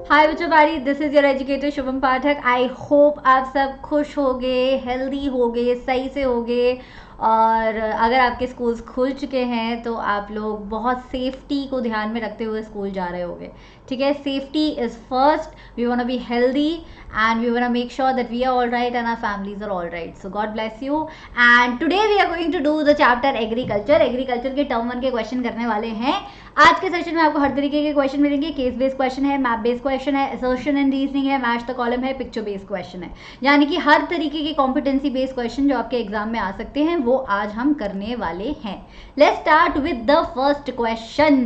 हाय बच्चों बारी, this is your educator Shubham Pathak. I hope आप सब खुश होगे, हेल्दी होगे, सही से होगे। और अगर आपके स्कूल्स खुल चुके हैं तो आप लोग बहुत सेफ्टी को ध्यान में रखते हुए स्कूल जा रहे होगे। ठीक है, safety is first. We want to be healthy and we want to make sure that we are all right and our families are all right. So God bless you. And today we are going to do the chapter agriculture. Agriculture के term 1 के question करने वाले हैं। आज के session में आपको हर तरीके के क्वेश्चन मिलेंगे। केस बेस्ड क्वेश्चन है, मैप बेस्ड क्वेश्चन है, असर्शन एंड रीजनिंग है, मैच द कॉलम है, पिक्चर बेस्ड क्वेश्चन है। यानी कि हर तरीके के कॉम्पिटेंसी बेस्ड क्वेश्चन जो आपके एग्जाम में आ सकते हैं वो आज हम करने वाले हैं। Let's start with the first question.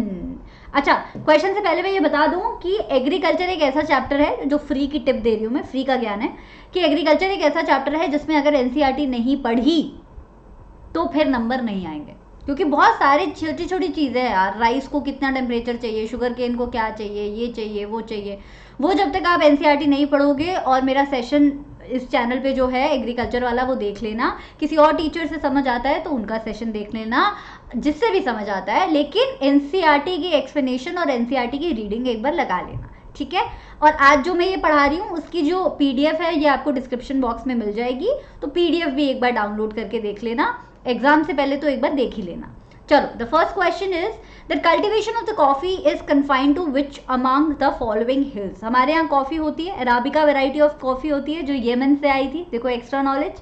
अच्छा, क्वेश्चन से पहले मैं ये बता दूं कि एग्रीकल्चर एक ऐसा चैप्टर है, जो फ्री की टिप दे रही हूँ मैं, फ्री का ज्ञान है कि एग्रीकल्चर एक ऐसा चैप्टर है जिसमें अगर एनसीईआरटी नहीं पढ़ी तो फिर नंबर नहीं आएंगे। क्योंकि बहुत सारी छोटी छोटी चीज़ें हैं यार। राइस को कितना टेम्परेचर चाहिए, शुगर केन को क्या चाहिए, ये चाहिए वो चाहिए, वो जब तक आप एनसीईआरटी नहीं पढ़ोगे। और मेरा सेशन इस चैनल पे जो है एग्रीकल्चर वाला, वो देख लेना। किसी और टीचर से समझ आता है तो उनका सेशन देख लेना, जिससे भी समझ आता है। लेकिन एनसीईआरटी की एक्सप्लेनेशन और एनसीईआरटी की रीडिंग एक बार लगा लेना, ठीक है। और आज जो मैं ये पढ़ा रही हूँ उसकी जो पीडीएफ है ये आपको डिस्क्रिप्शन बॉक्स में मिल जाएगी, तो पीडीएफ भी एक बार डाउनलोड करके देख लेना। एग्जाम से पहले तो एक बार देख ही लेना। चलो, the first question is the cultivation of the coffee is confined to which among the following hills. हमारे यहाँ कॉफी होती है, अराबिका वेराइटी ऑफ कॉफी होती है जो येमन से आई थी। देखो, एक्स्ट्रा नॉलेज।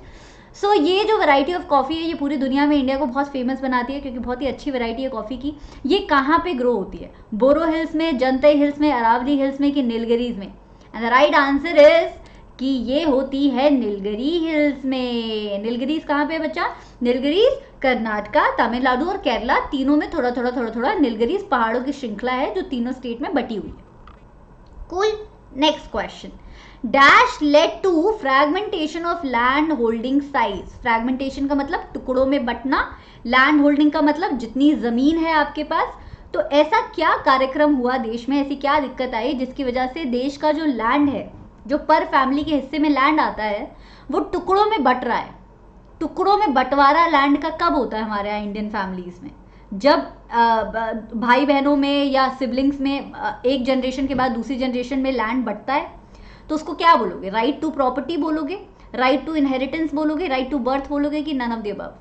सो ये जो वैरायटी ऑफ कॉफ़ी है ये पूरी दुनिया में इंडिया को बहुत फेमस बनाती है, क्योंकि बहुत ही अच्छी वैरायटी है कॉफ़ी की। ये कहाँ पे ग्रो होती है? बोरो हिल्स में, जनतई हिल्स में, अरावली हिल्स में, कि नीलगिरीज में? And the right answer is कि ये होती है नीलगिरी हिल्स में। नीलगिरीज कहाँ पे है बच्चा? नीलगिरीज कर्नाटका, तमिलनाडु और केरला, तीनों में थोड़ा थोड़ा थोड़ा थोड़ा नीलगिरीज पहाड़ों की श्रृंखला है जो तीनों स्टेट में बटी हुई है। Cool. Next question. Dash led to fragmentation of land holding size. Fragmentation का मतलब टुकड़ों में बटना, लैंड होल्डिंग का मतलब जितनी जमीन है आपके पास। तो ऐसा क्या कार्यक्रम हुआ देश में, ऐसी क्या दिक्कत आई जिसकी वजह से देश का जो लैंड है, जो पर फैमिली के हिस्से में लैंड आता है, वो टुकड़ों में बट रहा है। टुकड़ों में बंटवारा लैंड का कब होता है हमारे यहाँ इंडियन फैमिलीज में? जब भाई बहनों में या सिबलिंग्स में एक जनरेशन के बाद दूसरी जनरेशन में लैंड बंटता है, तो उसको क्या बोलोगे? राइट टू प्रॉपर्टी बोलोगे, राइट टू इनहेरिटेंस बोलोगे, राइट टू बर्थ बोलोगे, कि none of the above?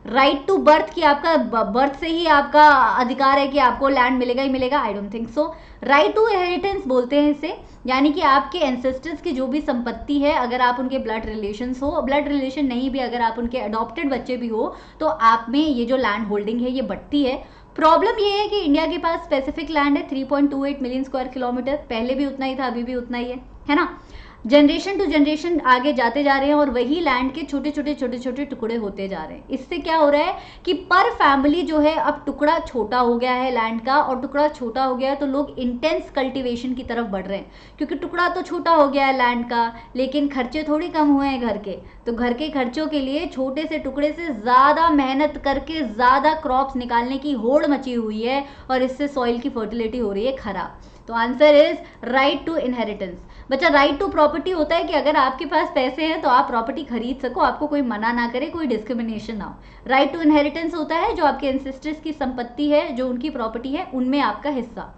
Right to birth की आपका बर्थ से ही आपका अधिकार है कि आपको लैंड मिलेगा ही मिलेगा? I don't think so. Right to inheritance बोलते हैं इसे, यानी कि आपके एंसेस्टर्स की जो भी संपत्ति है, अगर आप उनके ब्लड रिलेशंस हो, ब्लड रिलेशन नहीं भी, अगर आप उनके अडॉप्टेड बच्चे भी हो, तो आप में ये जो लैंड होल्डिंग है ये बढ़ती है। प्रॉब्लम ये है कि इंडिया के पास स्पेसिफिक लैंड है 3.28 मिलियन स्क्वायर किलोमीटर। पहले भी उतना ही था, अभी भी उतना ही है ना। जनरेशन टू जनरेशन आगे जाते जा रहे हैं और वही लैंड के छोटे छोटे छोटे छोटे टुकड़े होते जा रहे हैं। इससे क्या हो रहा है कि पर फैमिली जो है, अब टुकड़ा छोटा हो गया है लैंड का, और टुकड़ा छोटा हो गया है तो लोग इंटेंस कल्टीवेशन की तरफ बढ़ रहे हैं। क्योंकि टुकड़ा तो छोटा हो गया है लैंड का, लेकिन खर्चे थोड़ी कम हुए हैं घर के। तो घर के खर्चों के लिए छोटे से टुकड़े से ज़्यादा मेहनत करके ज़्यादा क्रॉप्स निकालने की होड़ मची हुई है, और इससे सॉइल की फर्टिलिटी हो रही है खराब। तो answer is right to inheritance. बच्चा, राइट टू प्रॉपर्टी होता है कि अगर आपके पास पैसे हैं तो आप प्रॉपर्टी खरीद सको, आपको कोई मना ना करे, कोई डिस्क्रिमिनेशन ना हो। राइट टू इनहेरिटेंस होता है जो आपके एंसेस्टर्स की संपत्ति है, जो उनकी प्रॉपर्टी है, उनमें आपका हिस्सा।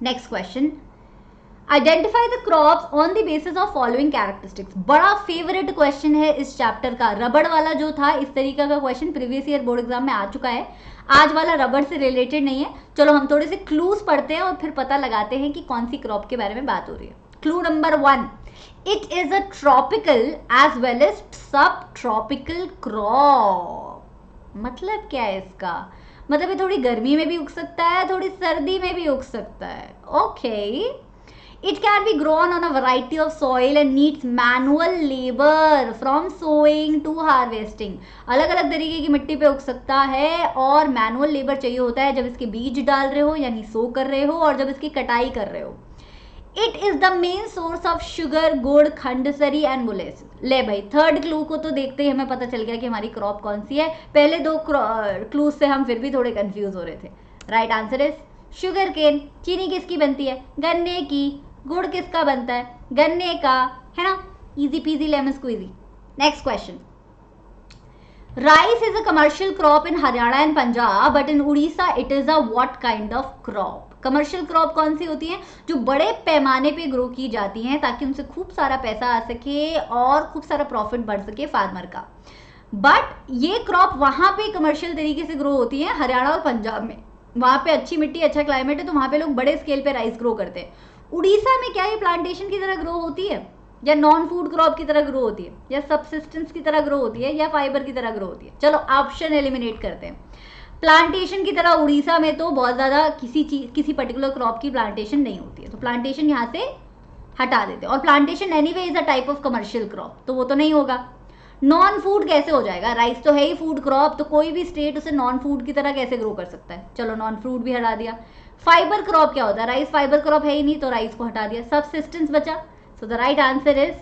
Next question. Identify the crops on the basis of following characteristics. बड़ा फेवरेट क्वेश्चन है इस चैप्टर का। रबड़ वाला जो था, इस तरीके का question previous year board exam में आ चुका है। आज वाला रबड़ से रिलेटेड नहीं है। चलो हम थोड़े से क्लूज पढ़ते हैं और फिर पता लगाते हैं कि कौन सी क्रॉप के बारे में बात हो रही है। Clue number 1, it is a tropical as well as subtropical crop. मतलब क्या है इसका? मतलब ये थोड़ी गर्मी में भी उग सकता है, थोड़ी सर्दी में भी उग सकता है। Okay. It can be grown on a variety of soil and needs manual labor from sowing to harvesting. अलग अलग तरीके की मिट्टी पे उग सकता है और मैनुअल लेबर चाहिए होता है जब इसके बीज डाल रहे हो यानी सो कर रहे हो, और जब इसकी कटाई कर रहे हो। It is the main source of sugar, गुड़, खंडसरी एंड मोलेसिस। ले भाई, थर्ड क्लू को तो देखते ही हमें पता चल गया कि हमारी क्रॉप कौन सी है। पहले दो क्लूज से हम फिर भी थोड़े कंफ्यूज हो रहे थे। Right answer is sugarcane. चीनी किसकी बनती है? गन्ने की। गुड़ किसका बनता है? गन्ने का, है ना। Easy peasy lemon squeezy. Next question. Rice is a commercial crop in Haryana and Punjab, but in Orissa it is a what kind of crop? Commercial crop कौन सी होती हैं? जो बड़े पैमाने पे ग्रो की जाती हैं ताकि उनसे खूब सारा पैसा आ सके और खूब सारा प्रॉफिट बढ़ सके फार्मर का। बट ये क्रॉप वहां पे कमर्शियल तरीके से ग्रो होती है हरियाणा और पंजाब में, वहां पे अच्छी मिट्टी, अच्छा क्लाइमेट है, तो वहां पे लोग बड़े स्केल पे राइस ग्रो करते हैं। उड़ीसा में क्या ये प्लांटेशन की तरह ग्रो होती है, या नॉन फूड क्रॉप की तरह ग्रो होती है, या सबसिस्टेंस की तरह ग्रो होती है, या फाइबर की तरह ग्रो होती है? चलो ऑप्शन एलिमिनेट करते हैं। प्लांटेशन की तरह उड़ीसा में तो बहुत ज्यादा किसी पर्टिकुलर क्रॉप की प्लांटेशन नहीं होती है, तो प्लांटेशन यहाँ से हटा देते हैं। और plantation anyway is a type of commercial crop, तो वो तो नहीं होगा। नॉन फूड कैसे हो जाएगा? राइस तो है ही फूड क्रॉप, तो कोई भी स्टेट उसे नॉन फूड की तरह कैसे ग्रो कर सकता है? चलो नॉन फूड भी हटा दिया। फाइबर क्रॉप क्या होता है? राइस फाइबर क्रॉप है ही नहीं, तो राइस को हटा दिया। सबसिस्टेंस बचा, सो the right answer is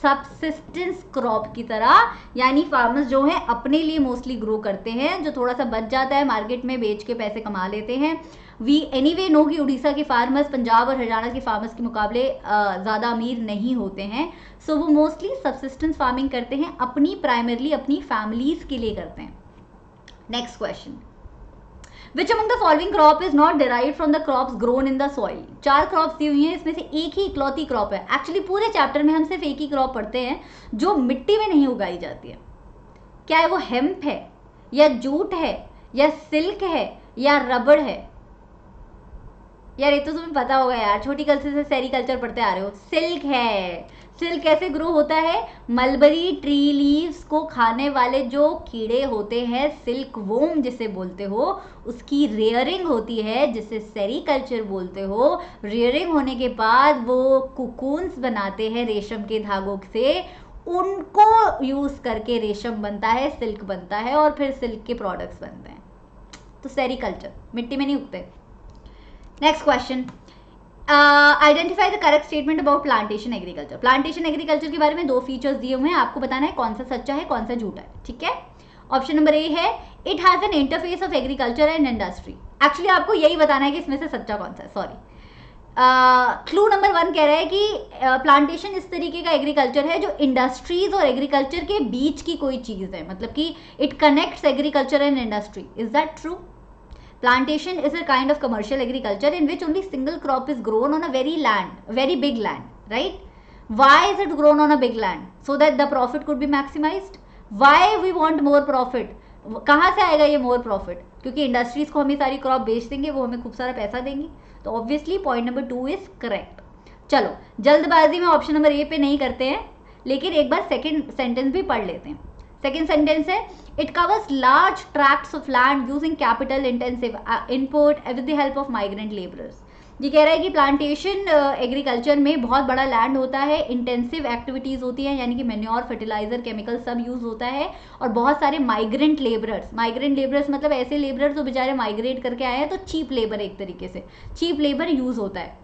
subsistence crop की तरह, यानी फार्मर्स जो हैं अपने लिए मोस्टली ग्रो करते हैं, जो थोड़ा सा बच जाता है मार्केट में बेच के पैसे कमा लेते हैं। वी एनीवे नो कि उड़ीसा के फार्मर्स पंजाब और हरियाणा के फार्मर्स के मुकाबले ज़्यादा अमीर नहीं होते हैं, सो वो मोस्टली सबसिस्टेंस फार्मिंग करते हैं, अपनी प्राइमरली अपनी फैमिलीज के लिए करते हैं। Next question, Which among the following crop is not derived from the crops grown in the soil? 4 crops दी हुई हैं, इसमें से एक ही इकलौती क्रॉप है। एक्चुअली पूरे चैप्टर में हम सिर्फ एक ही क्रॉप पढ़ते हैं जो मिट्टी में नहीं उगाई जाती है। क्या है वो? हेम्प है, या जूट है, या सिल्क है, या रबड़ है? यार ये तो तुम्हें पता होगा यार, छोटी क्लास से सेरिकल्चर पढ़ते आ रहे हो। सिल्क है। सिल्क कैसे ग्रो होता है? मलबरी ट्री लीव्स को खाने वाले जो कीड़े होते हैं, सिल्क वोम जिसे बोलते हो, उसकी रेयरिंग होती है, जिसे सेरिकल्चर बोलते हो। रेयरिंग होने के बाद वो कुकून्स बनाते हैं रेशम के धागों से, उनको यूज करके रेशम बनता है, सिल्क बनता है, और फिर सिल्क के प्रोडक्ट्स बनते हैं। तो सेरिकल्चर, मिट्टी में नहीं उगते। Next question, identify the correct statement about plantation agriculture. Plantation agriculture के बारे में 2 फीचर्स दिए हुए हैं, आपको बताना है कौन सा सच्चा है कौन सा झूठा है, ठीक है? ऑप्शन नंबर ए है it has an interface of agriculture and industry. Actually आपको यही बताना है कि इसमें से सच्चा कौन सा है, सॉरी। क्लू नंबर 1 कह रहा है कि प्लांटेशन इस तरीके का एग्रीकल्चर है जो इंडस्ट्रीज और एग्रीकल्चर के बीच की कोई चीज है, मतलब कि it connects agriculture and industry. Is that true? Plantation is a kind of commercial agriculture in which only single crop is grown on a very big land, right? Why is it grown on a big land? So that the profit could be maximized. Why we want more profit? कहाँ से आएगा ये more profit? क्योंकि industries को हमें सारी crop बेच देंगे, वो हमें खूब सारा पैसा देंगी, तो obviously point number 2 is correct. चलो जल्दबाजी में ऑप्शन नंबर ए पे नहीं करते हैं, लेकिन एक बार सेकेंड सेंटेंस भी पढ़ लेते हैं। सेकेंड सेंटेंस है it covers large tracts of land using capital intensive input with the help of migrant labourers. ये कह रहा है कि प्लांटेशन एग्रीकल्चर में बहुत बड़ा लैंड होता है, इंटेंसिव एक्टिविटीज होती हैं, यानी कि मैन्योर, फर्टिलाइजर, केमिकल सब यूज होता है, और बहुत सारे माइग्रेंट लेबरर्स मतलब ऐसे लेबरर्स जो बेचारे माइग्रेट करके आए हैं, तो चीप लेबर, एक तरीके से चीप लेबर यूज होता है।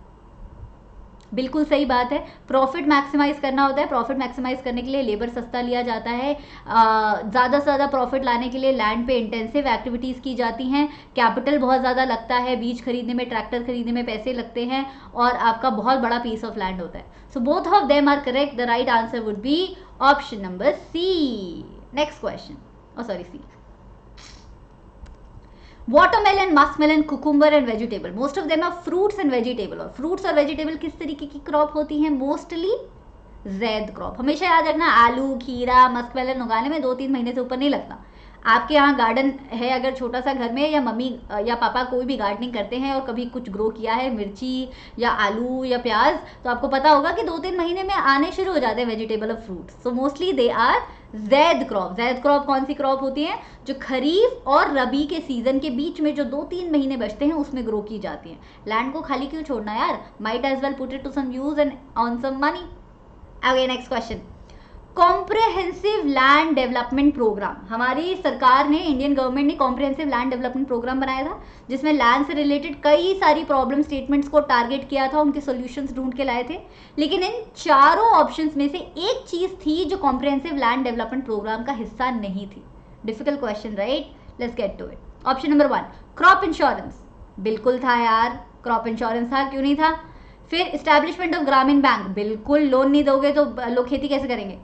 बिल्कुल सही बात है, प्रॉफिट मैक्सिमाइज करना होता है, प्रॉफिट मैक्सिमाइज करने के लिए लेबर सस्ता लिया जाता है, ज़्यादा से ज़्यादा प्रॉफिट लाने के लिए लैंड पे इंटेंसिव एक्टिविटीज़ की जाती हैं, कैपिटल बहुत ज़्यादा लगता है, बीज खरीदने में, ट्रैक्टर खरीदने में पैसे लगते हैं, और आपका बहुत बड़ा पीस ऑफ लैंड होता है। So both of them are correct, the right answer would be option number C. Next question, C. Watermelon, muskmelon, cucumber and vegetable, most of them are fruits and vegetable. और fruits और vegetable किस तरीके की crop होती हैं? Mostly Zaid crop. हमेशा याद रखना, आलू, खीरा, मस्कमेलन उगाने में 2-3 महीने से ऊपर नहीं लगता। आपके यहाँ गार्डन है अगर छोटा सा घर में, या मम्मी या पापा कोई भी गार्डनिंग करते हैं और कभी कुछ ग्रो किया है, मिर्ची या आलू या प्याज, तो आपको पता होगा कि 2-3 महीने में आने शुरू हो जाते हैं वेजिटेबल और fruits. So mostly they are Zaid crop. Zaid crop कौन सी क्रॉप होती है? जो खरीफ और रबी के सीजन के बीच में जो 2-3 महीने बचते हैं उसमें ग्रो की जाती हैं। लैंड को खाली क्यों छोड़ना यार, might as well put it to some use and earn some money. Okay, next question, comprehensive land development programme. हमारी सरकार ने, इंडियन गवर्नमेंट ने कॉम्प्रिहेंसिव लैंड डेवलपमेंट प्रोग्राम बनाया था, जिसमें लैंड से रिलेटेड कई सारी प्रॉब्लम स्टेटमेंट्स को टारगेट किया था, उनके सॉल्यूशंस ढूंढ के लाए थे। लेकिन इन चारों ऑप्शंस में से एक चीज थी जो कॉम्प्रिहेंसिव लैंड डेवलपमेंट प्रोग्राम का हिस्सा नहीं थी। Difficult question, right? Let's get to it. Option number 1, crop insurance. बिल्कुल था यार, क्रॉप इंश्योरेंस था, क्यों नहीं था? फिर इस्टेब्लिशमेंट ऑफ ग्रामीण बैंक, बिल्कुल, लोन नहीं दोगे तो लोग खेती कैसे करेंगे?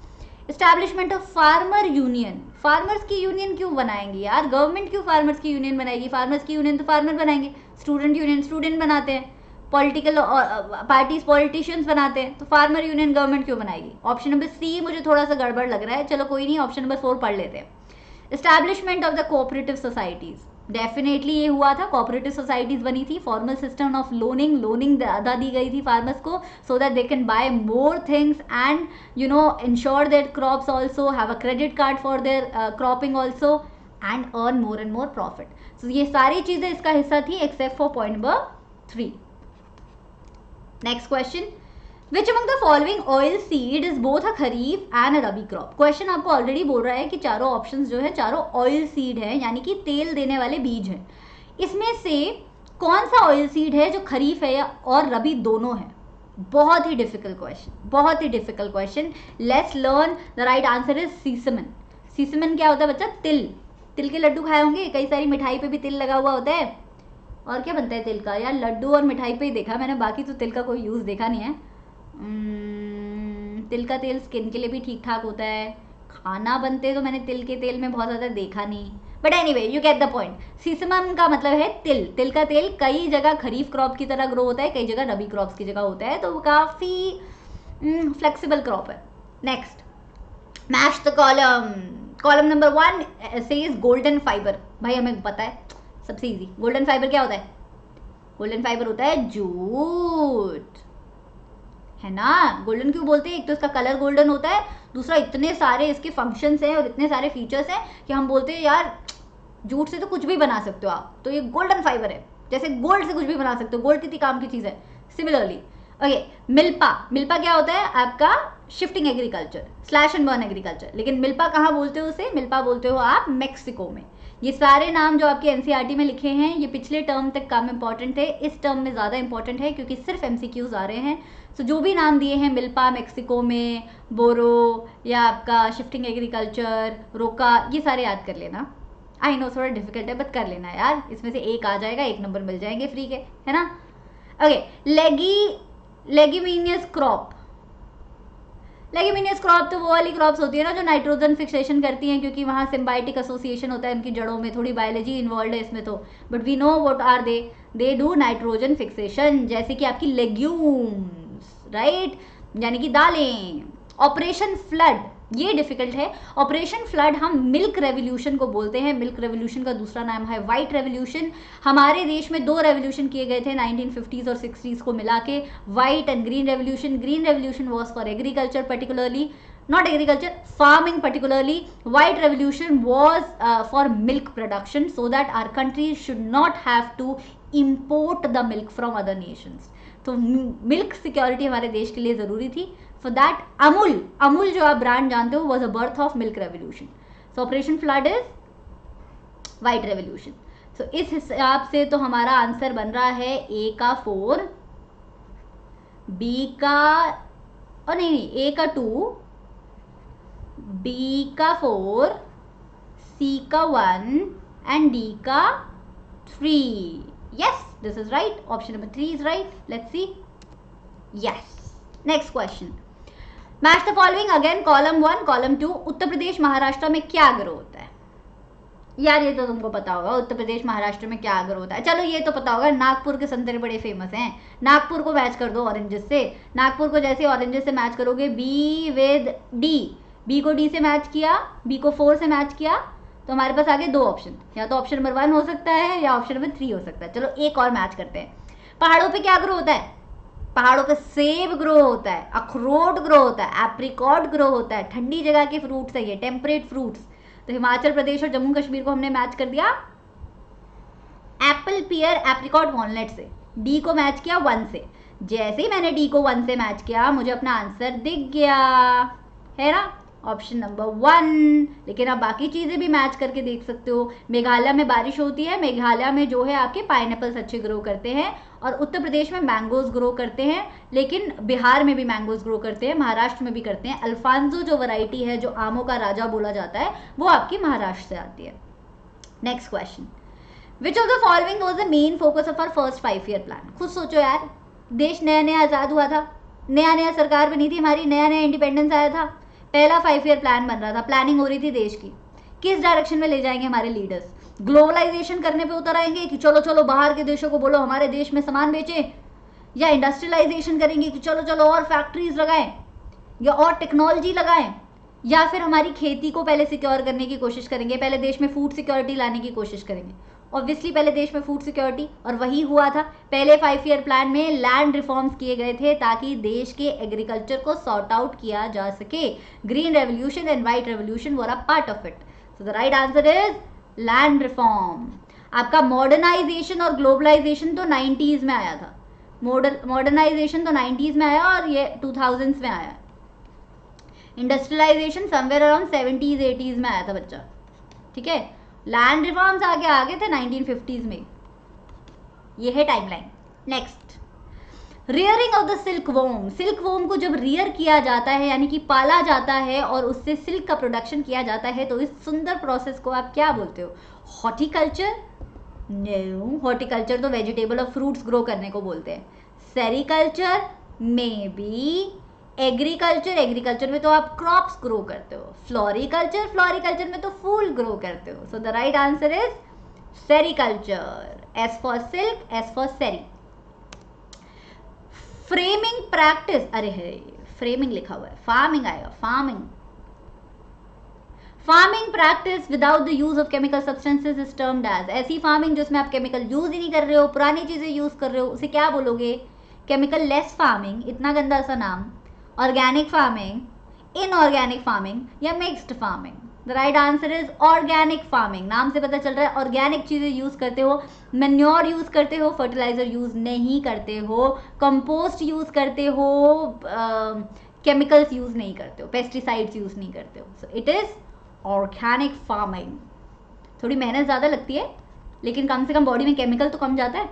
Establishment of farmer union, farmers की यूनियन क्यों बनाएंगे यार? गवर्नमेंट क्यों फार्मर्स की यूनियन बनाएगी? फार्मर्स की यूनियन तो फार्मर बनाएंगे, स्टूडेंट यूनियन स्टूडेंट बनाते हैं। पॉलिटिकल पार्टीज पॉलिटिशियंस बनाते हैं, तो फार्मर यूनियन गवर्नमेंट क्यों बनाएगी? ऑप्शन नंबर सी मुझे थोड़ा सा गड़बड़ लग रहा है, चलो कोई नहीं, ऑप्शन नंबर 4 पढ़ लेते हैं। Establishment of the cooperative societies, definitely ये हुआ था, कोऑपरेटिव सोसाइटीज बनी थी। फॉर्मल सिस्टम ऑफ लोनिंग ज़्यादा दी गई थी फार्मर्स को, so that they can buy more things and you know insure their crops also, have a credit card for their cropping also and earn more and more profit. So ये सारी चीज़ें इसका हिस्सा थी except for point number 3। Next question, Which among the following oil seed is both a kharif and a rabi crop? Question आपको already बोल रहा है कि चारों ऑप्शंस जो है चारों ऑयल सीड है, यानी कि तेल देने वाले बीज हैं। इसमें से कौन सा ऑयल सीड है जो खरीफ है या और रबी दोनों है? बहुत ही डिफिकल्ट क्वेश्चन, बहुत ही difficult question. Let's learn the right answer is sesamum. Sesamum क्या होता है बच्चा? तिल। तिल के लड्डू खाए होंगे, कई सारी मिठाई पे भी तिल लगा हुआ होता है। और क्या बनता है तिल का? यार लड्डू और मिठाई पे ही देखा मैंने, बाकी तो तिल का कोई यूज़ देखा नहीं है। तिल का तेल स्किन के लिए भी ठीक ठाक होता है, खाना बनते तो मैंने तिल के तेल में बहुत ज़्यादा देखा नहीं, but anyway you get the point. Sesamum का मतलब है तिल। तिल का तेल कई जगह खरीफ क्रॉप की तरह ग्रो होता है, कई जगह रबी क्रॉप्स की जगह होता है, तो वो काफ़ी फ्लेक्सिबल क्रॉप है। Next, match the column. Column number 1 says golden fibre. भाई हमें पता है, सबसे इजी। गोल्डन फाइबर क्या होता है? गोल्डन फाइबर होता है जूट, है ना। गोल्डन क्यों बोलते हैं? एक तो इसका कलर गोल्डन होता है, दूसरा इतने सारे इसके फंक्शंस हैं और इतने सारे फीचर्स हैं कि हम बोलते हैं यार जूट से तो कुछ भी बना सकते हो आप, तो ये गोल्डन फाइबर है। जैसे गोल्ड से कुछ भी बना सकते हो, गोल्ड कितनी काम की चीज़ है। Similarly okay, milpa. मिल्पा क्या होता है? आपका shifting agriculture, slash and burn agriculture. लेकिन मिल्पा कहाँ बोलते हो उसे? मिल्पा बोलते हो आप मैक्सिको में। ये सारे नाम जो आपके एनसीईआरटी में लिखे हैं, ये पिछले टर्म तक कम इंपॉर्टेंट थे, इस टर्म में ज़्यादा इंपॉर्टेंट है क्योंकि सिर्फ एमसीक्यूज आ रहे हैं। सो जो भी नाम दिए हैं, मिल्पा मैक्सिको में, बोरो या आपका शिफ्टिंग एग्रीकल्चर, रोका, ये सारे याद कर लेना। आई नो थोड़ा डिफिकल्ट है बट कर लेना यार, इसमें से एक आ जाएगा, एक नंबर मिल जाएंगे फ्री के, है ना। Okay, leguminous crop. Leguminous crop तो वो वाली क्रॉप्स होती है ना जो नाइट्रोजन फिक्सेशन करती हैं, क्योंकि वहाँ सिम्बायोटिक एसोसिएशन होता है उनकी जड़ों में, थोड़ी बायोलॉजी इन्वॉल्व है इसमें तो, but we know what are they do nitrogen fixation, जैसे कि आपकी लेग्यूम्स, राइट, यानी कि दालें। ऑपरेशन फ्लड, ये डिफिकल्ट है। ऑपरेशन फ्लड हम मिल्क रेवोल्यूशन को बोलते हैं। मिल्क रेवोल्यूशन का दूसरा नाम है वाइट रेवोल्यूशन। हमारे देश में 2 रेवोल्यूशन किए गए थे 1950s और 60s को मिला के, white and green revolution. Green revolution was for agriculture particularly, not agriculture, farming particularly. White revolution was for milk production, so that our country should not have to import the milk from other nations. तो milk security हमारे देश के लिए ज़रूरी थी। For that Amul जो आप brand जानते हो was a birth of milk revolution. So operation flood is white revolution. So इस हिसाब से तो हमारा आंसर बन रहा है ए का 4, बी का और नहीं ए का 2, बी का 4, सी का 1 एंड डी का 3. Yes, this is right. Option number 3 is right. Let's see. Yes. Next question. Match the following again. Column 1, column 2. Uttar Pradesh Maharashtra में क्या ग्रो होता है? यार ये तो तुमको पता होगा, उत्तर प्रदेश महाराष्ट्र में क्या ग्रो होता है। चलो ये तो पता होगा, नागपुर के संतरे बड़े फेमस हैं। नागपुर को मैच कर दो ऑरेंजेस से। नागपुर को जैसे ऑरेंजेस से मैच करोगे, बी विद डी, बी को डी से मैच किया, बी को 4 से मैच किया, तो हमारे पास आगे 2 ऑप्शन, या तो ऑप्शन नंबर 1 हो सकता है या ऑप्शन नंबर 3 हो सकता है। चलो एक और मैच करते हैं। पहाड़ों पे क्या ग्रो होता है? पहाड़ों पे सेब ग्रो होता है, अखरोट ग्रो होता है, एप्रिकॉट ग्रो होता है। ठंडी जगह के फ्रूट्स है ये, टेम्परेट फ्रूट्स। तो हिमाचल प्रदेश और जम्मू कश्मीर को हमने मैच कर दिया एप्पल, पियर, एप्रिकॉट, वॉलनट से। डी को मैच किया 1 से। जैसे ही मैंने डी को 1 से मैच किया, मुझे अपना आंसर दिख गया, है ना, ऑप्शन नंबर 1। लेकिन आप बाकी चीज़ें भी मैच करके देख सकते हो। मेघालय में बारिश होती है, मेघालय में जो है आपके पाइनएप्पल्स अच्छे ग्रो करते हैं, और उत्तर प्रदेश में मैंगोज ग्रो करते हैं, लेकिन बिहार में भी मैंगोज ग्रो करते हैं, महाराष्ट्र में भी करते हैं। अल्फांसो जो वैरायटी है, जो आमों का राजा बोला जाता है, वो आपकी महाराष्ट्र से आती है। Next question, which of the following was the main focus of our first 5-year plan? खुद सोचो यार, देश नया नया आज़ाद हुआ था, नया नया सरकार बनी थी हमारी, नया नया इंडिपेंडेंस आया था, पहला 5-year प्लान बन रहा था, प्लानिंग हो रही थी देश की, किस डायरेक्शन में ले जाएंगे हमारे लीडर्स? ग्लोबलाइजेशन करने पे उतर आएंगे कि चलो चलो बाहर के देशों को बोलो हमारे देश में सामान बेचें, या इंडस्ट्रियलाइजेशन करेंगे कि चलो चलो और फैक्ट्रीज लगाएं या और टेक्नोलॉजी लगाएं, या फिर हमारी खेती को पहले सिक्योर करने की कोशिश करेंगे, पहले देश में फूड सिक्योरिटी लाने की कोशिश करेंगे। ऑब्वियसली पहले देश में फूड सिक्योरिटी, और वही हुआ था। पहले 5 ईयर प्लान में लैंड रिफॉर्म्स किए गए थे ताकि देश के एग्रीकल्चर को सॉर्ट आउट किया जा सके। Green revolution and white revolution were a part of it. So the right answer is land reform. आपका मॉडर्नाइजेशन और ग्लोबलाइजेशन तो 90s में आया था। मॉडर्नाइजेशन तो 90s में आया और ये 2000s में आया। Industrialisation somewhere around 70s 80s में आया था बच्चा, ठीक है। लैंड रिफॉर्म्स आगे थे 1950s में। ये है timeline. Next, rearing of the silk worm. Silk worm को जब रियर किया जाता है यानी कि पाला जाता है और उससे सिल्क का प्रोडक्शन किया जाता है तो इस सुंदर प्रोसेस को आप क्या बोलते हो? हॉर्टिकल्चर? नो, हॉर्टिकल्चर तो वेजिटेबल और फ्रूट्स ग्रो करने को बोलते हैं। Sericulture? May be. Agriculture? Agriculture में तो आप क्रॉप्स ग्रो करते हो। फ्लोरिकल्चर? फ्लोरिकल्चर में तो फूल ग्रो करते हो। So the right answer is sericulture. S for silk, S for seri. Framing practice, अरे है फ्रेमिंग लिखा हुआ है, फार्मिंग आएगा, farming. Farming practice without the use of chemical substances is termed as. ऐसी फार्मिंग जिसमें आप केमिकल यूज ही नहीं कर रहे हो, पुरानी चीजें यूज कर रहे हो, उसे क्या बोलोगे? केमिकल लेस फार्मिंग, इतना गंदा सा नाम। ऑर्गेनिक फार्मिंग, इनऑर्गेनिक फार्मिंग या mixed farming? The right answer is organic farming. नाम से पता चल रहा है ऑर्गेनिक चीजें यूज करते हो, मैन्योर यूज करते हो, फर्टिलाइजर यूज नहीं करते हो, कंपोस्ट यूज करते हो, केमिकल्स यूज नहीं करते हो, पेस्टिसाइड्स यूज नहीं करते हो। So it is organic farming. थोड़ी मेहनत ज्यादा लगती है लेकिन कम से कम बॉडी में केमिकल तो कम जाता है।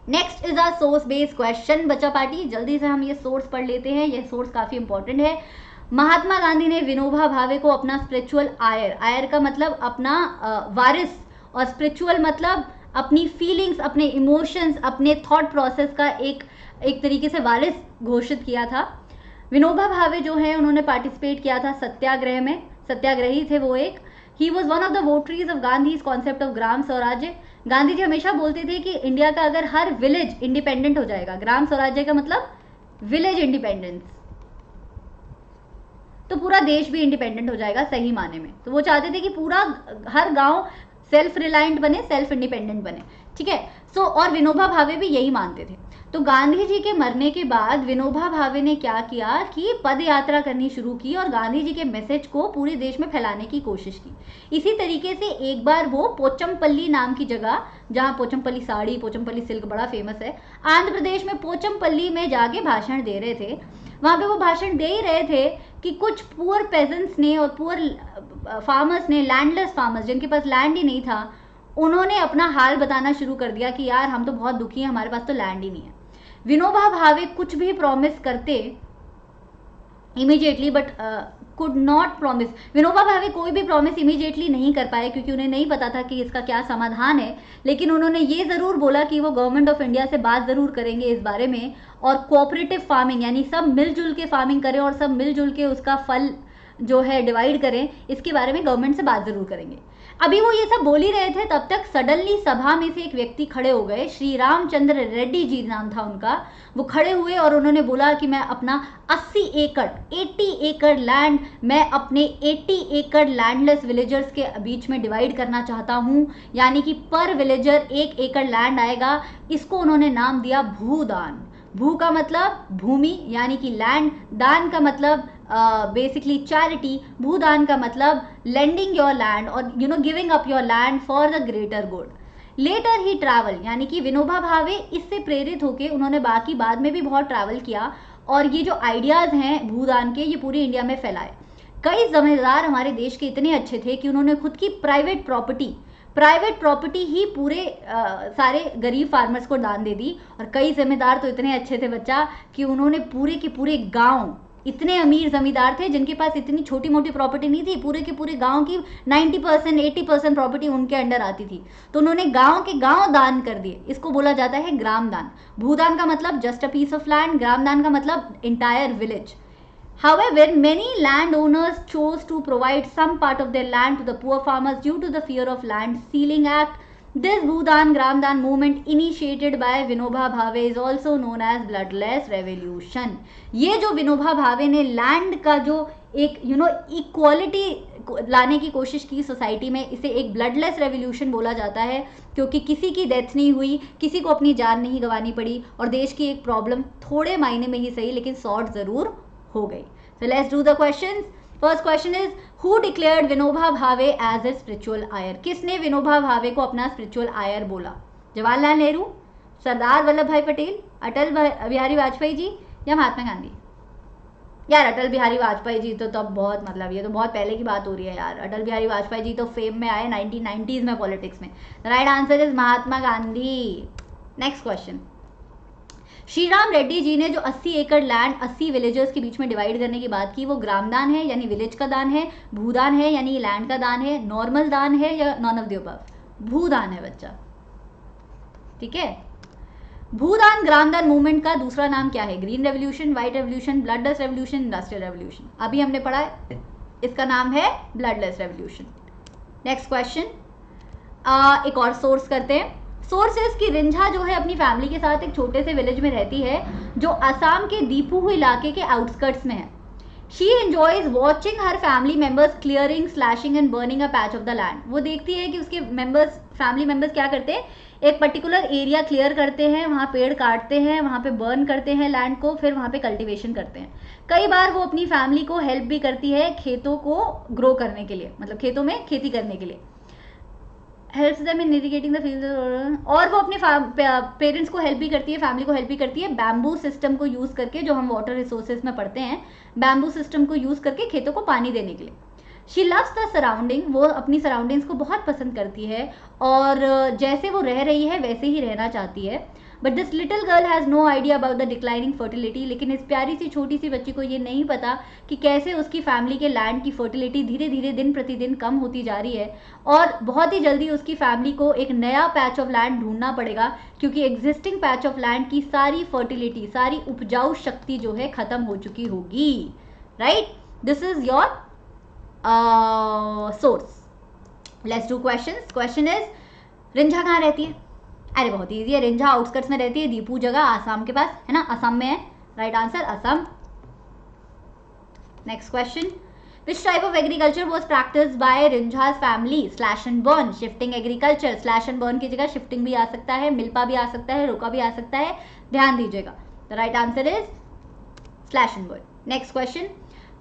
Next is a source based question बच्चा पार्टी। जल्दी से हम ये सोर्स पढ़ लेते हैं, ये सोर्स काफी इंपॉर्टेंट है। महात्मा गांधी ने विनोबा भावे को अपना स्पिरिचुअल आयर, आयर का मतलब अपना वारिस, और स्पिरिचुअल मतलब अपनी फीलिंग्स, अपने इमोशंस, अपने थॉट प्रोसेस का एक तरीके से वारिस घोषित किया था। विनोबा भावे जो है उन्होंने पार्टिसिपेट किया था सत्याग्रह में, सत्याग्रही थे वो एक। He was one of the votaries of Gandhi concept of Gram Swarajya. Gandhi जी हमेशा बोलते थे कि इंडिया का अगर हर विलेज इंडिपेंडेंट हो जाएगा, ग्राम स्वराज्य का मतलब विलेज इंडिपेंडेंस, तो पूरा देश भी इंडिपेंडेंट हो जाएगा सही माने में। तो वो चाहते थे कि पूरा हर गांव सेल्फ रिलायंट बने, सेल्फ इंडिपेंडेंट बने, ठीक है। सो और विनोबा भावे भी यही मानते थे। तो गांधी जी के मरने के बाद विनोबा भावे ने क्या किया कि पद यात्रा करनी शुरू की और गांधी जी के मैसेज को पूरे देश में फैलाने की कोशिश की। इसी तरीके से एक बार वो पोचमपल्ली नाम की जगह, जहाँ पोचमपल्ली साड़ी, पोचमपल्ली सिल्क बड़ा फेमस है, आंध्र प्रदेश में पोचमपल्ली में जाके भाषण दे रहे थे। वहां पे वो भाषण दे ही रहे थे कि कुछ पुअर पेजेंट्स ने और पुअर फार्मर्स ने, लैंडलेस फार्मर्स जिनके पास लैंड ही नहीं था, उन्होंने अपना हाल बताना शुरू कर दिया कि यार हम तो बहुत दुखी हैं, हमारे पास तो लैंड ही नहीं है। विनोबा भावे कुछ भी प्रॉमिस करते immediately, but could not promise. Vinoba Bhave कोई भी प्रॉमिस इमीडिएटली नहीं कर पाए क्योंकि उन्हें नहीं पता था कि इसका क्या समाधान है। लेकिन उन्होंने ये ज़रूर बोला कि वो गवर्नमेंट ऑफ इंडिया से बात ज़रूर करेंगे इस बारे में, और कोऑपरेटिव फार्मिंग यानी सब मिलजुल के फार्मिंग करें और सब मिलजुल के उसका फल जो है डिवाइड करें, इसके बारे में गवर्नमेंट से बात ज़रूर करेंगे। अभी वो ये सब बोल ही रहे थे, तब तक सडनली सभा में से एक व्यक्ति खड़े हो गए, श्री रामचंद्र रेड्डी जी नाम था उनका। वो खड़े हुए और उन्होंने बोला कि मैं अपना 80 एकड़ लैंड मैं अपने 80 एकड़ लैंडलेस विलेजर्स के बीच में डिवाइड करना चाहता हूँ, यानी कि पर विलेजर 1 एकड़ लैंड आएगा। इसको उन्होंने नाम दिया भूदान। भू का मतलब भूमि यानी कि लैंड, दान का मतलब बेसिकली चैरिटी, भूदान का मतलब लेंडिंग योर लैंड और giving up your land for the greater good. Later he travel, यानी कि विनोबा भावे इससे प्रेरित होकर उन्होंने बाकी बाद में भी बहुत ट्रैवल किया और ये जो आइडियाज़ हैं भूदान के, ये पूरी इंडिया में फैलाए। कई जमींदार हमारे देश के इतने अच्छे थे कि उन्होंने खुद की प्राइवेट प्रॉपर्टी ही पूरे सारे गरीब फार्मर्स को दान दे दी। और कई जमींदार तो इतने अच्छे थे बच्चा कि उन्होंने पूरे के पूरे गांव, इतने अमीर जमींदार थे जिनके पास इतनी छोटी मोटी प्रॉपर्टी नहीं थी, पूरे के पूरे गांव की 90% 80% प्रॉपर्टी उनके अंडर आती थी, तो उन्होंने गांव के गांव दान कर दिए। इसको बोला जाता है ग्राम दान। भूदान का मतलब just a piece of land, Gramdan का मतलब entire village. However, many landowners chose to provide some part of their land to the poor farmers due to the fear of land sealing act, this Bhoodan Gramdan movement initiated by Vinoba Bhave is also known as bloodless revolution. ये जो विनोबा भावे ने land का जो एक equality लाने की कोशिश की सोसाइटी में, इसे एक ब्लडलेस रेवोल्यूशन बोला जाता है, क्योंकि किसी की डेथ नहीं हुई, किसी को अपनी जान नहीं गंवानी पड़ी, और देश की एक प्रॉब्लम थोड़े मायने में ही सही लेकिन सॉर्ट जरूर हो गई। So let's do the questions. First question is who declared Vinoba Bhave as a spiritual आयर? किसने विनोबा भावे को अपना स्पिरिचुअल आयर बोला? जवाहरलाल नेहरू, सरदार वल्लभ भाई पटेल, अटल बिहारी वाजपेयी जी, या महात्मा गांधी? यार अटल बिहारी वाजपेयी जी तो तब बहुत, मतलब ये तो बहुत पहले की बात हो रही है यार। अटल बिहारी वाजपेयी जी तो फेम में आए 1990s में पॉलिटिक्स में। Right answer is Mahatma Gandhi. Next question, Shriram Reddy ji ने जो 80 एकड़ लैंड 80 विलेजर्स के बीच में डिवाइड करने की बात की, वो ग्राम दान है यानी विलेज का दान है, भूदान है यानी लैंड का दान है, नॉर्मल दान है, या नॉन ऑफ द अबव? भूदान है बच्चा, ठीक है। भूदान ग्रामदान मूवमेंट का दूसरा नाम क्या है? Green revolution, white revolution, bloodless revolution, industrial revolution? अभी हमने पढ़ा है, इसका नाम है ब्लडलेस रेवोल्यूशन। नेक्स्ट क्वेश्चन, एक और सोर्स करते हैं। सोर्सेस की रिंझा जो है अपनी फैमिली के साथ एक छोटे से विलेज में रहती है जो असम के दीपू इलाके के आउटस्कर्ट्स में है। She enjoys watching her family members clearing, slashing and burning a patch of the land. वो देखती है कि उसके मेंबर्स, फैमिली मेंबर्स क्या करते हैं, एक पर्टिकुलर एरिया क्लियर करते हैं, वहाँ पेड़ काटते हैं, वहाँ पे बर्न करते हैं लैंड को, फिर वहाँ पे कल्टीवेशन करते हैं। कई बार वो अपनी फैमिली को हेल्प भी करती है खेतों को ग्रो करने के लिए, मतलब खेतों में खेती करने के लिए। Helps them in irrigating the field, और वो अपने पेरेंट्स को हेल्प भी करती है, फैमिली को हेल्प भी करती है बैम्बू सिस्टम को यूज़ करके, जो हम वाटर रिसोर्सेज में पढ़ते हैं, बैम्बू सिस्टम को यूज़ करके खेतों को पानी देने के लिए। शी लव्स द सराउंडिंग, वो अपनी सराउंडिंग्स को बहुत पसंद करती है और जैसे वो रह रही है वैसे ही रहना चाहती है। But this little girl has no idea about the declining fertility, लेकिन इस प्यारी सी छोटी सी बच्ची को ये नहीं पता कि कैसे उसकी फैमिली के लैंड की फर्टिलिटी धीरे धीरे दिन प्रतिदिन कम होती जा रही है, और बहुत ही जल्दी उसकी फैमिली को एक नया पैच ऑफ लैंड ढूंढना पड़ेगा, क्योंकि एग्जिस्टिंग पैच ऑफ लैंड की सारी फर्टिलिटी, सारी उपजाऊ शक्ति जो है खत्म हो चुकी होगी। Right, this is your source. Let's do questions. Question is Rinjha कहाँ रहती है? अरे बहुत इजी है, रिंझा आउटस्कर्ट्स में रहती है, दीपू जगह आसाम के पास है ना, असम में है। Right answer Assam. Next question, which type of agriculture was practised by Rinjha's family? Slash and burn, shifting agriculture. Slash and burn की जगह शिफ्टिंग भी आ सकता है, मिल्पा भी आ सकता है, रोका भी आ सकता है, ध्यान दीजिएगा। The right answer is slash and burn. Next question,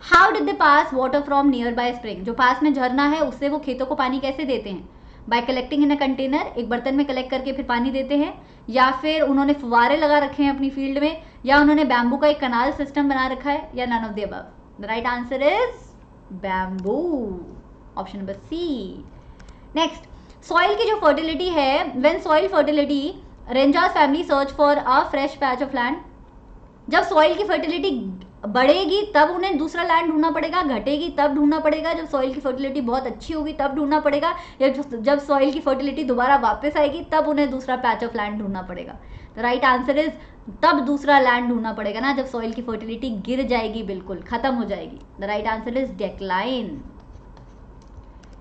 how did they pass water from near by spring? जो पास में झरना है उससे वो खेतों को पानी कैसे देते हैं? Bye collecting in a container, एक बर्तन में कलेक्ट करके फिर पानी देते हैं, या फिर उन्होंने फुवारे लगा रखे हैं अपनी फील्ड में, या उन्होंने बैम्बू का एक कनाल सिस्टम बना रखा है, या none of the above? The right answer is bamboo, option number C. Next, soil की जो फर्टिलिटी है, when soil fertility Rinjha's family search for a fresh patch of land. जब सॉइल की फर्टिलिटी बढ़ेगी तब उन्हें दूसरा लैंड ढूंढना पड़ेगा, घटेगी तब ढूंढना पड़ेगा, जब सॉइल की फर्टिलिटी बहुत अच्छी होगी तब ढूंढना पड़ेगा, या जब सॉइल की फर्टिलिटी दोबारा वापस आएगी तब उन्हें दूसरा पैच ऑफ लैंड ढूंढना पड़ेगा? द राइट आंसर इज तब दूसरा लैंड ढूंढना पड़ेगा ना, जब सॉइल की फर्टिलिटी गिर जाएगी, बिल्कुल खत्म हो जाएगी। The right answer is decline.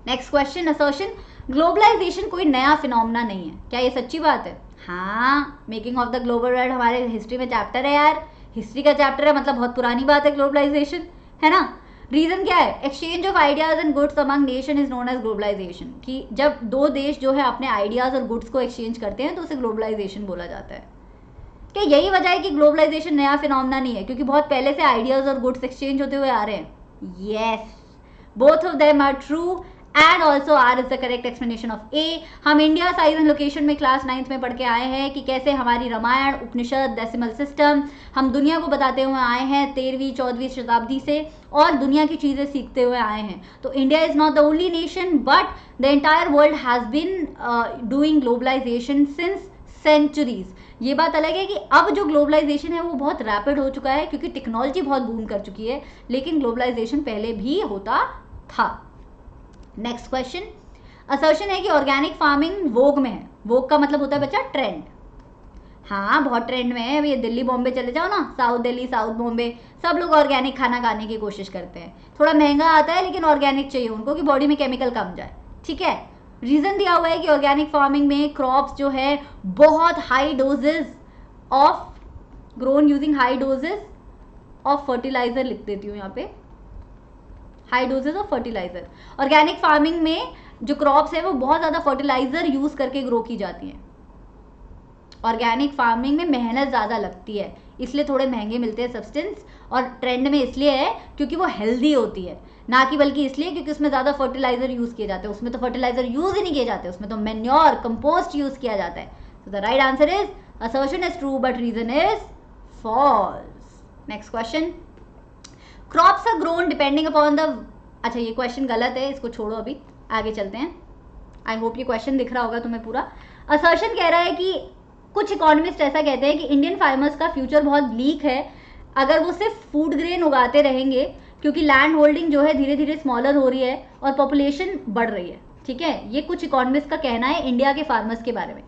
Next question, assertion, globalization कोई नया फिनोमेना नहीं है, क्या ये सच्ची बात है? हाँ, making of the global world हमारे हिस्ट्री में चैप्टर है यार, हिस्ट्री का चैप्टर है, मतलब बहुत पुरानी बात है ग्लोबलाइजेशन, है ना। रीजन क्या है? Exchange of ideas and goods among nation is known as globalization, कि जब दो देश जो है अपने आइडियाज और गुड्स को एक्सचेंज करते हैं तो उसे ग्लोबलाइजेशन बोला जाता है। क्या यही वजह है कि ग्लोबलाइजेशन नया फिनोमेना नहीं है, क्योंकि बहुत पहले से आइडियाज और गुड्स एक्सचेंज होते हुए आ रहे हैं? Yes, both of them are true and also R is the correct explanation of A. हम इंडिया साइज एंड लोकेशन में क्लास 9th में पढ़ के आए हैं कि कैसे हमारी रामायण, उपनिषद, डेसिमल सिस्टम हम दुनिया को बताते हुए आए हैं 13वीं 14वीं शताब्दी से, और दुनिया की चीज़ें सीखते हुए आए हैं। तो India is not the only nation, but the entire world has been doing globalization since centuries. ये बात अलग है कि अब जो ग्लोबलाइजेशन है वो बहुत रैपिड हो चुका है, क्योंकि टेक्नोलॉजी बहुत बूम कर चुकी है, लेकिन ग्लोबलाइजेशन पहले भी होता था। नेक्स्ट क्वेश्चन, असर्शन है कि ऑर्गेनिक फार्मिंग वोग में है। वोग का मतलब होता है बच्चा ट्रेंड। हाँ, बहुत ट्रेंड में है। ये दिल्ली बॉम्बे चले जाओ ना, साउथ दिल्ली, साउथ बॉम्बे, सब लोग ऑर्गेनिक खाना खाने की कोशिश करते हैं। थोड़ा महंगा आता है लेकिन ऑर्गेनिक चाहिए उनको कि बॉडी में केमिकल कम जाए, ठीक है। रीजन दिया हुआ है कि ऑर्गेनिक फार्मिंग में क्रॉप्स जो है बहुत high doses of grown using high doses of fertilizer, लिख देती हूँ यहाँ पे, high doses of fertilizer. Organic farming में जो क्रॉप्स है वो बहुत ज़्यादा फर्टिलाइजर यूज करके ग्रो की जाती हैं। ऑर्गेनिक फार्मिंग में मेहनत ज़्यादा लगती है, इसलिए थोड़े महंगे मिलते हैं सब्सटेंस, और ट्रेंड में इसलिए है क्योंकि वो हेल्दी होती है, ना कि बल्कि इसलिए क्योंकि उसमें ज़्यादा फर्टिलाइजर यूज़ किए जाते हैं। उसमें तो फर्टिलाइजर यूज़ ही नहीं किए जाते, उसमें तो मैन्योर, कंपोस्ट यूज़ किया जाता है। So the right answer is assertion is true but reason is false. Next question, crops are grown depending upon the, अच्छा ये क्वेश्चन गलत है, इसको छोड़ो, अभी आगे चलते हैं। आई होप ये क्वेश्चन दिख रहा होगा तुम्हें पूरा। असर्शन कह रहा है कि कुछ इकोनॉमिस्ट ऐसा कहते हैं कि इंडियन फार्मर्स का फ्यूचर बहुत ब्लीक है अगर वो सिर्फ फूड ग्रेन उगाते रहेंगे, क्योंकि लैंड होल्डिंग जो है धीरे धीरे स्मॉलर हो रही है और पॉपुलेशन बढ़ रही है। ठीक है, ये कुछ इकोनॉमिस्ट का कहना है इंडिया के फार्मर्स के बारे में।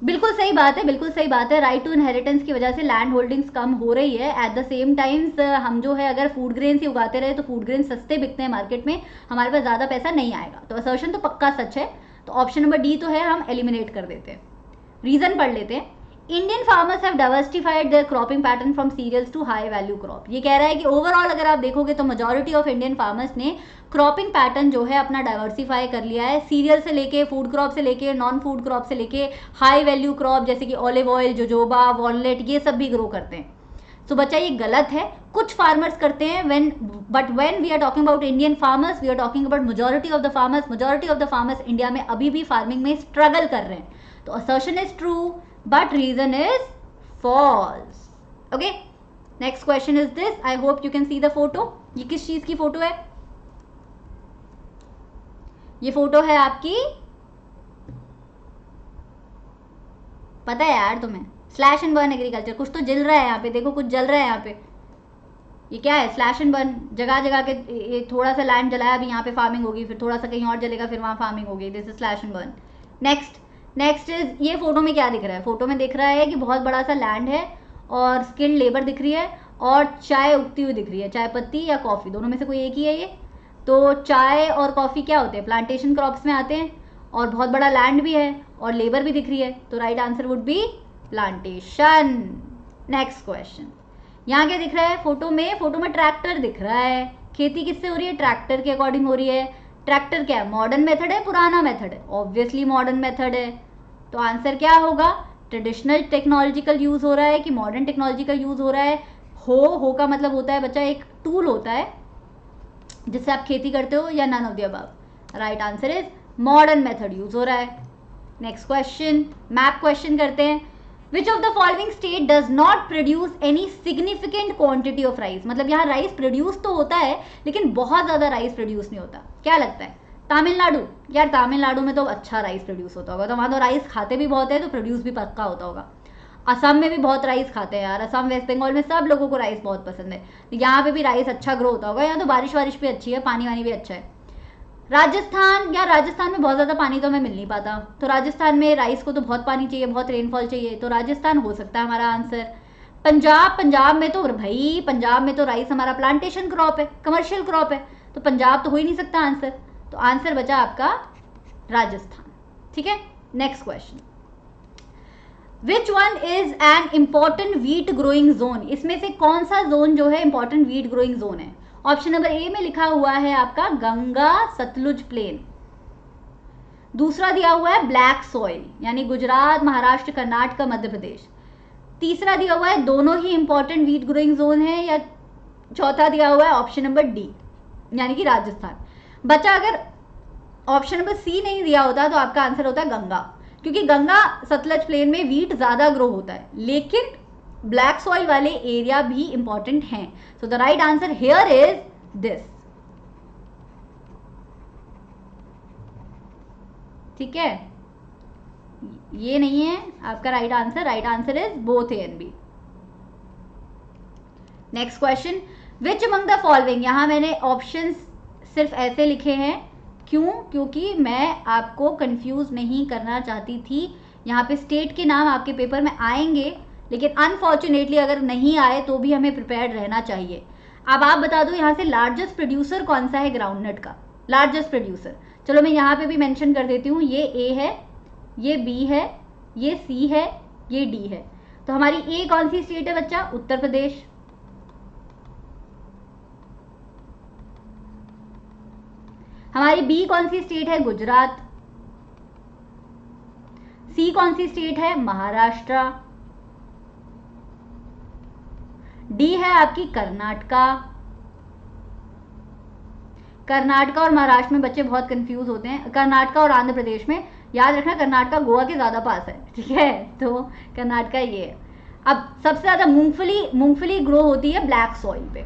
बिल्कुल सही बात है, बिल्कुल सही बात है। राइट टू इनहेरिटेंस की वजह से लैंड होल्डिंग्स कम हो रही है। एट द सेम टाइम्स हम जो है अगर फूड ग्रेन ही उगाते रहे तो फूड ग्रेन सस्ते बिकते हैं मार्केट में, हमारे पास ज़्यादा पैसा नहीं आएगा। तो असर्शन तो पक्का सच है, तो ऑप्शन नंबर डी तो है, हम एलिमिनेट कर देते हैं। रीजन पढ़ लेते हैं। Indian farmers have diversified their cropping pattern from cereals to high value crop. ये कह रहा है कि ओवरऑल अगर आप देखोगे तो मेजॉरिटी ऑफ इंडियन फार्मर्स ने क्रॉपिंग पैटर्न जो है अपना डाइवर्सिफाई कर लिया है, सीरियल से लेके, फूड क्रॉप से लेके, नॉन फूड क्रॉप से लेके हाई वैल्यू क्रॉप जैसे कि ऑलिव ऑयल, जोजोबा, वॉलनट, ये सब भी ग्रो करते हैं। तो बच्चा ये गलत है, कुछ फार्मर्स करते हैं but when we are talking about Indian farmers we are talking about majority of the farmers. Majority of the farmers India में अभी भी फार्मिंग में स्ट्रगल कर रहे हैं। तो assertion is true but reason is false. Okay, next question is this. I hope you can see the photo. ये किस चीज की फोटो है? ये फोटो है आपकी, पता है यार तुम्हें, स्लैश एंड बर्न एग्रीकल्चर। कुछ तो जल रहा है यहाँ पे, देखो कुछ जल रहा है यहाँ पे। ये क्या है? Slash and burn. जगह जगह के ये थोड़ा सा लैंड जलाया, अभी यहाँ पे फार्मिंग होगी, फिर थोड़ा सा कहीं और जलेगा, फिर वहाँ फार्मिंग होगी। This is slash and burn. Next is, ये फोटो में क्या दिख रहा है? फोटो में दिख रहा है कि बहुत बड़ा सा लैंड है और स्किल्ड लेबर दिख रही है और चाय उगती हुई दिख रही है, चाय पत्ती या कॉफ़ी, दोनों में से कोई एक ही है ये। तो चाय और कॉफ़ी क्या होते हैं? प्लांटेशन क्रॉप्स में आते हैं, और बहुत बड़ा लैंड भी है और लेबर भी दिख रही है, तो right answer would B plantation. Next question, यहाँ क्या दिख रहा है फोटो में ट्रैक्टर दिख रहा है। खेती किससे हो रही है? ट्रैक्टर के अकॉर्डिंग हो रही है। ट्रैक्टर क्या है? मॉडर्न मेथड है, पुराना मेथड है? ऑब्वियसली मॉडर्न मेथड है। तो आंसर क्या होगा? ट्रेडिशनल टेक्नोलॉजिकल यूज हो रहा है कि मॉडर्न टेक्नोलॉजी का यूज हो रहा है? हो का मतलब होता है बच्चा एक टूल होता है जिससे आप खेती करते हो, या none of the above? Right answer is modern method use हो रहा है। नेक्स्ट क्वेश्चन, मैप क्वेश्चन करते हैं। Which of the following state does not produce any significant quantity of rice? मतलब यहाँ राइस प्रोड्यूस तो होता है लेकिन बहुत ज़्यादा राइस प्रोड्यूस नहीं होता। क्या लगता है? तमिलनाडु। यार तमिलनाडु में तो अच्छा राइस प्रोड्यूस होता होगा, तो वहाँ तो राइस खाते भी बहुत है, तो प्रोड्यूस भी पक्का होता होगा। असम में भी बहुत राइस खाते हैं यार, असम वेस्ट बंगाल में सब लोगों को राइस बहुत पसंद है, यहाँ पे भी राइस अच्छा ग्रो होता होगा। यहाँ तो बारिश वारिश भी अच्छी है, पानी वानी भी अच्छा है। राजस्थान, यार राजस्थान में बहुत ज़्यादा पानी तो हमें मिल नहीं पाता, तो राजस्थान में राइस को तो बहुत पानी चाहिए, बहुत रेनफॉल चाहिए, तो राजस्थान हो सकता है हमारा आंसर। पंजाब में तो भाई, पंजाब में तो राइस हमारा प्लांटेशन क्रॉप है, कमर्शियल क्रॉप है, तो पंजाब तो हो ही नहीं सकता आंसर। तो आंसर बचा आपका राजस्थान। ठीक है, next question, which one is an important wheat growing zone? इसमें से कौन सा जोन जो है इंपॉर्टेंट वीट ग्रोइंग जोन है? ऑप्शन नंबर ए में लिखा हुआ है आपका गंगा सतलुज प्लेन। दूसरा दिया हुआ है ब्लैक सॉइल, यानी गुजरात, महाराष्ट्र, कर्नाटक, मध्य प्रदेश। तीसरा दिया हुआ है दोनों ही इंपॉर्टेंट वीट ग्रोइंग जोन है, या चौथा दिया हुआ है ऑप्शन नंबर डी यानी कि राजस्थान। बचा अगर ऑप्शन नंबर सी नहीं दिया होता तो आपका आंसर होता है गंगा, क्योंकि गंगा सतलज प्लेन में वीट ज्यादा ग्रो होता है, लेकिन ब्लैक सॉइल वाले एरिया भी इंपॉर्टेंट हैं। So the right answer here is this. ठीक है, ये नहीं है आपका right answer. Right answer is both A and B. Next question, which among the following? यहां मैंने ऑप्शंस सिर्फ ऐसे लिखे हैं, क्यों? क्योंकि मैं आपको कंफ्यूज नहीं करना चाहती थी। यहाँ पे स्टेट के नाम आपके पेपर में आएंगे, लेकिन अनफॉर्चुनेटली अगर नहीं आए तो भी हमें प्रिपेयर्ड रहना चाहिए। अब आप बता दो यहाँ से लार्जेस्ट प्रोड्यूसर कौन सा है ग्राउंडनट का? लार्जेस्ट प्रोड्यूसर चलो मैं यहाँ पे भी मेंशन कर देती हूँ, ये ए है, ये बी है, ये सी है, ये डी है। तो हमारी ए कौन सी स्टेट है बच्चा? उत्तर प्रदेश। हमारी बी कौन सी स्टेट है? गुजरात। सी कौन सी स्टेट है? महाराष्ट्र। डी है आपकी कर्नाटका। कर्नाटका और महाराष्ट्र में बच्चे बहुत कंफ्यूज होते हैं, कर्नाटका और आंध्र प्रदेश में। याद रखना कर्नाटका गोवा के ज्यादा पास है, ठीक है, तो कर्नाटका ये है। अब सबसे ज्यादा मूंगफली ग्रो होती है ब्लैक सॉइल पे,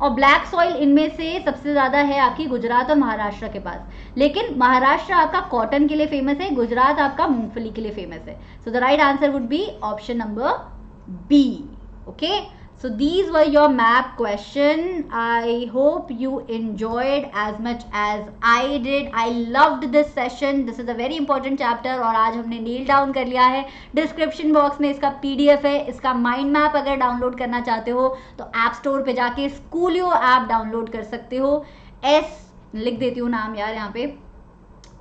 और ब्लैक सॉइल इनमें से सबसे ज्यादा है आपकी गुजरात और महाराष्ट्र के पास। लेकिन महाराष्ट्र आपका कॉटन के लिए फेमस है, गुजरात आपका मूंगफली के लिए फेमस है। So the right answer would be option number B. Okay, so these were your map question. I hope you enjoyed as much as I did. I loved this session. This is a very important chapter और आज हमने nail down कर लिया है। Description box में इसका PDF है, इसका माइंड मैप अगर डाउनलोड करना चाहते हो तो ऐप स्टोर पे जाके स्कूलियो ऐप डाउनलोड कर सकते हो। एस लिख देती हूँ नाम यार यहाँ पे।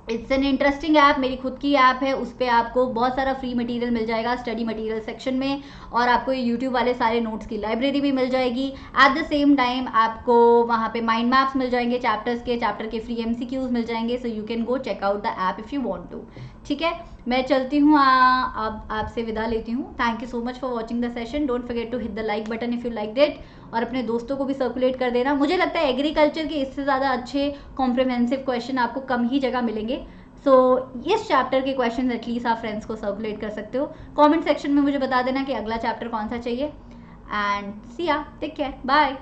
इट्स एन इंटरेस्टिंग ऐप, मेरी खुद की ऐप है, उस पर आपको बहुत सारा फ्री मटेरियल मिल जाएगा स्टडी मटेरियल सेक्शन में, और आपको ये यूट्यूब वाले सारे नोट्स की लाइब्रेरी भी मिल जाएगी। एट द सेम टाइम आपको वहाँ पे माइंड मैप्स मिल जाएंगे, चैप्टर के फ्री MCQs मिल जाएंगे। So you can go check out the app if you want to. ठीक है, मैं चलती हूँ, अब आपसे विदा लेती हूँ। Thank you so much for watching the session. Don't forget to hit the like button if you like it, और अपने दोस्तों को भी सर्कुलेट कर देना। मुझे लगता है एग्रीकल्चर के इससे ज़्यादा अच्छे कॉम्प्रिहेंसिव क्वेश्चन आपको कम ही जगह मिलेंगे। सो इस चैप्टर के क्वेश्चन एटलीस्ट आप फ्रेंड्स को सर्कुलेट कर सकते हो। कमेंट सेक्शन में मुझे बता देना कि अगला चैप्टर कौन सा चाहिए। एंड सी या, टेक केयर, बाय।